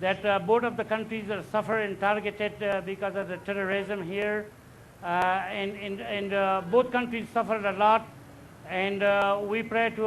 that both of the countries are suffer and targeted because of the terrorism here, and both countries suffered a lot, and we pray to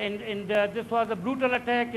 and this was a brutal attack।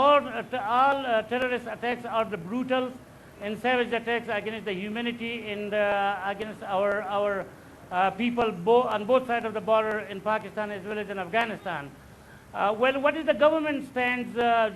all terrorist attacks are the brutal and savage attacks against the humanity and against our people on both sides of the border in Pakistan as well as in Afghanistan. Well, what is the government stands?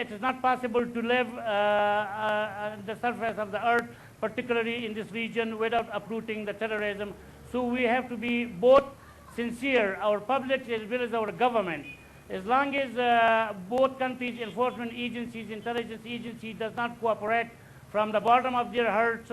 it is not possible to live the surface of the earth, particularly in this region, without uprooting the terrorism. So we have to be both sincere, our public as well as our government. As long as both countries' enforcement agencies, intelligence agencies does not cooperate from the bottom of their hearts,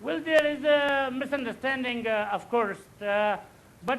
Well, there is a misunderstanding of course, but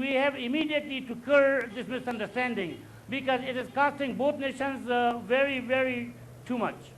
we have immediately to cure this misunderstanding because it is costing both nations very too much।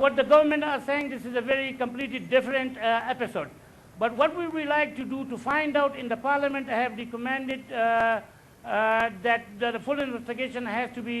what the government are saying, this is a very completely different episode, but what we would like to do to find out in the parliament, I have recommended that the full investigation has to be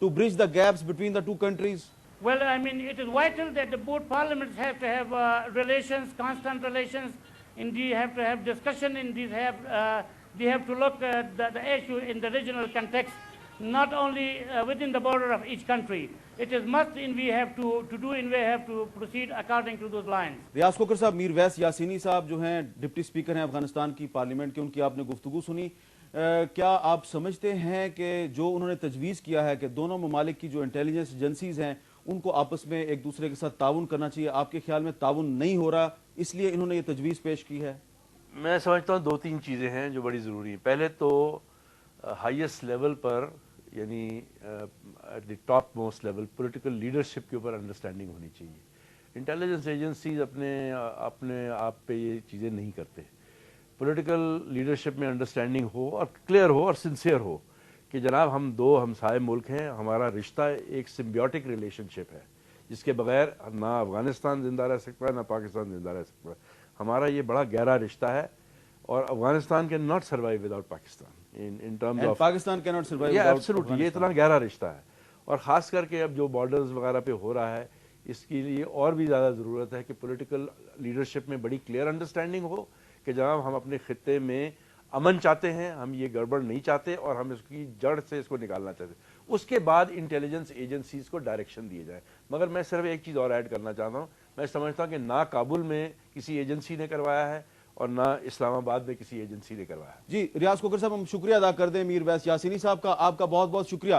to bridge the gaps between the two countries? Well, I mean, it is vital that the both parliaments have to have relations, constant relations. Indeed, have to have discussion. Indeed, they have to look at the issue in the regional context, not only within the border of each country. It is must in we have to do and we have to proceed according to those lines. Riaz Khokhar صاحب, میر ویس یاسینی صاحب جو ہیں deputy speaker ہیں افغانستان کی parliament کے, ان کی آپ نے گفتگو سنی. کیا آپ سمجھتے ہیں کہ جو انہوں نے تجویز کیا ہے کہ دونوں ممالک کی جو انٹیلیجنس ایجنسیز ہیں ان کو آپس میں ایک دوسرے کے ساتھ تعاون کرنا چاہیے, آپ کے خیال میں تعاون نہیں ہو رہا اس لیے انہوں نے یہ تجویز پیش کی ہے؟ میں سمجھتا ہوں دو تین چیزیں ہیں جو بڑی ضروری ہیں. پہلے تو ہائیسٹ لیول پر, یعنی at the top most level, political leadership کے اوپر انڈرسٹینڈنگ ہونی چاہیے. انٹیلیجنس ایجنسیز اپنے آپ پہ یہ چیزیں نہیں کرتے. پولیٹیکل لیڈرشپ میں انڈرسٹینڈنگ ہو اور کلیئر ہو اور سنسیئر ہو کہ جناب ہم دو ہمسائے ملک ہیں, ہمارا رشتہ ایک سمبیوٹک ریلیشن شپ ہے جس کے بغیر نہ افغانستان زندہ رہ سکتا ہے نہ پاکستان زندہ رہ سکتا ہے. ہمارا یہ بڑا گہرا رشتہ ہے اور Afghanistan can not survive without Pakistan in terms of Pakistan کی ناٹ سروائیو. ایبسولوٹلی, یہ اتنا گہرا رشتہ ہے. اور خاص کر کے اب جو بارڈرز وغیرہ پہ ہو رہا ہے اس کے لیے اور بھی زیادہ ضرورت ہے کہ پولیٹیکل لیڈرشپ میں بڑی کلیئر انڈرسٹینڈنگ ہو کہ جناب ہم اپنے خطے میں امن چاہتے ہیں, ہم یہ گڑبڑ نہیں چاہتے اور ہم اس کی جڑ سے اس کو نکالنا چاہتے ہیں. اس کے بعد انٹیلیجنس ایجنسیز کو ڈائریکشن دیے جائیں. مگر میں صرف ایک چیز اور ایڈ کرنا چاہتا ہوں, میں سمجھتا ہوں کہ نہ کابل میں کسی ایجنسی نے کروایا ہے اور نہ اسلام آباد میں کسی ایجنسی نے کروایا ہے. جی ریاض کوکر صاحب, ہم شکریہ ادا کر دیں میر ویس یاسینی صاحب کا, آپ کا بہت بہت شکریہ.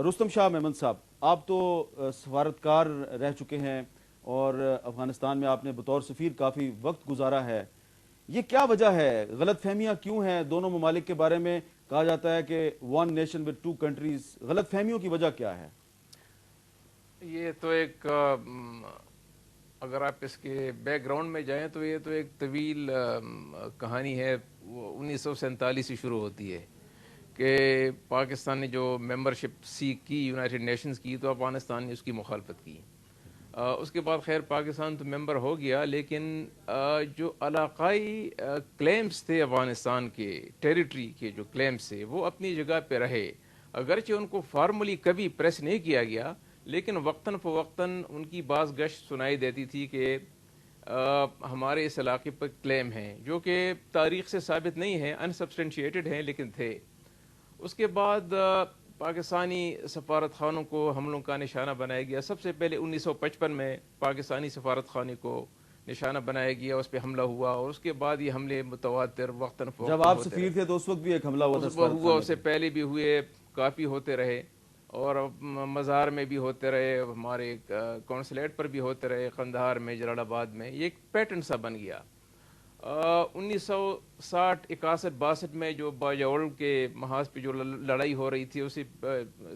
رستم شاہ محمد صاحب, آپ تو سفارتکار رہ چکے ہیں اور افغانستان میں آپ نے بطور سفیر کافی وقت گزارا ہے. یہ کیا وجہ ہے, غلط فہمیاں کیوں ہیں دونوں ممالک کے بارے میں؟ کہا جاتا ہے کہ one nation with to countries, غلط فہمیوں کی وجہ کیا ہے؟ یہ تو ایک, اگر آپ اس کے بیک گراؤنڈ میں جائیں تو یہ تو ایک طویل کہانی ہے. وہ 1947 سے شروع ہوتی ہے کہ پاکستان نے جو ممبرشپ سیک کی یونائٹڈ نیشنز کی تو افغانستان نے اس کی مخالفت کی. اس کے بعد خیر پاکستان تو ممبر ہو گیا, لیکن جو علاقائی کلیمز تھے افغانستان کے, ٹیریٹری کے جو کلیمز تھے وہ اپنی جگہ پہ رہے. اگرچہ ان کو فارملی کبھی پریس نہیں کیا گیا, لیکن وقتاً فوقتاً ان کی بعض گشت سنائی دیتی تھی کہ ہمارے اس علاقے پر کلیم ہیں, جو کہ تاریخ سے ثابت نہیں ہیں, انسبسٹینشیٹڈ ہیں لیکن تھے. اس کے بعد پاکستانی سفارت خانوں کو حملوں کا نشانہ بنایا گیا. سب سے پہلے 1955 میں پاکستانی سفارت خانے کو نشانہ بنایا گیا, اس پہ حملہ ہوا, اور اس کے بعد یہ حملے متواتر وقتاً فوقتاً جب آپ سفیر تھے تو اس وقت بھی ایک حملہ ہوا تھا. اس سے پہلے بھی ہوئے, کافی ہوتے رہے, اور مزار میں بھی ہوتے رہے, ہمارے کونسلیٹ پر بھی ہوتے رہے, قندھار میں, جلال آباد میں. یہ ایک پیٹرن سا بن گیا. 1960 61 62 میں جو باجوڑ کے محاذ پہ جو لڑائی ہو رہی تھی اسی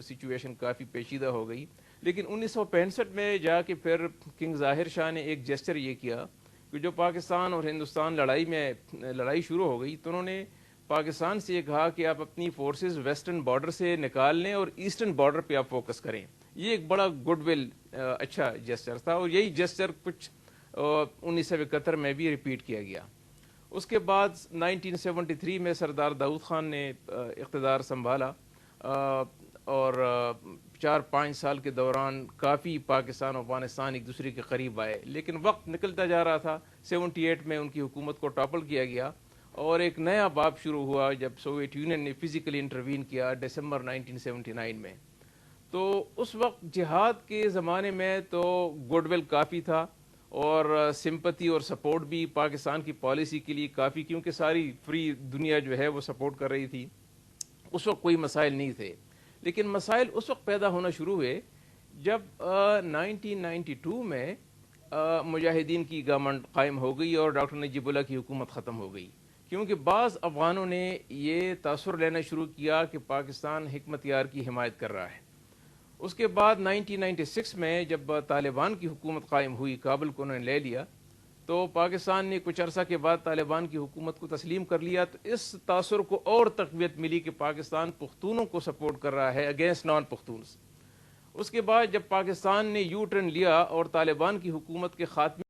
سچویشن کافی پیچیدہ ہو گئی. لیکن 1965 میں جا کے پھر کنگ ظاہر شاہ نے ایک جیسچر یہ کیا کہ جو پاکستان اور ہندوستان لڑائی شروع ہو گئی تو انہوں نے پاکستان سے یہ کہا کہ آپ اپنی فورسز ویسٹرن بارڈر سے نکال لیں اور ایسٹرن بارڈر پہ آپ فوکس کریں. یہ ایک بڑا گڈ ول اچھا جیسچر تھا, اور یہی جیسچر کچھ 1971 میں بھی ریپیٹ کیا گیا. اس کے بعد 1973 میں سردار داؤد خان نے اقتدار سنبھالا, اور 4-5 سال کے دوران کافی پاکستان اور افغانستان ایک دوسرے کے قریب آئے. لیکن وقت نکلتا جا رہا تھا. 78 میں ان کی حکومت کو ٹاپل کیا گیا اور ایک نیا باب شروع ہوا جب سوویت یونین نے فزیکلی انٹروین کیا دسمبر 1979 میں. تو اس وقت جہاد کے زمانے میں تو گڈ ول کافی تھا اور سمپتی اور سپورٹ بھی پاکستان کی پالیسی کے لیے کافی, کیونکہ ساری فری دنیا جو ہے وہ سپورٹ کر رہی تھی. اس وقت کوئی مسائل نہیں تھے. لیکن مسائل اس وقت پیدا ہونا شروع ہوئے جب 1992 میں مجاہدین کی گورنمنٹ قائم ہو گئی اور ڈاکٹر نجیب اللہ کی حکومت ختم ہو گئی. کیونکہ بعض افغانوں نے یہ تاثر لینا شروع کیا کہ پاکستان حکمت یار کی حمایت کر رہا ہے. اس کے بعد 1996 میں جب طالبان کی حکومت قائم ہوئی, کابل کو انہوں نے لے لیا, تو پاکستان نے کچھ عرصہ کے بعد طالبان کی حکومت کو تسلیم کر لیا. تو اس تاثر کو اور تقویت ملی کہ پاکستان پختونوں کو سپورٹ کر رہا ہے اگینسٹ نان پختونز. اس کے بعد جب پاکستان نے یو ٹرن لیا اور طالبان کی حکومت کے خاتمے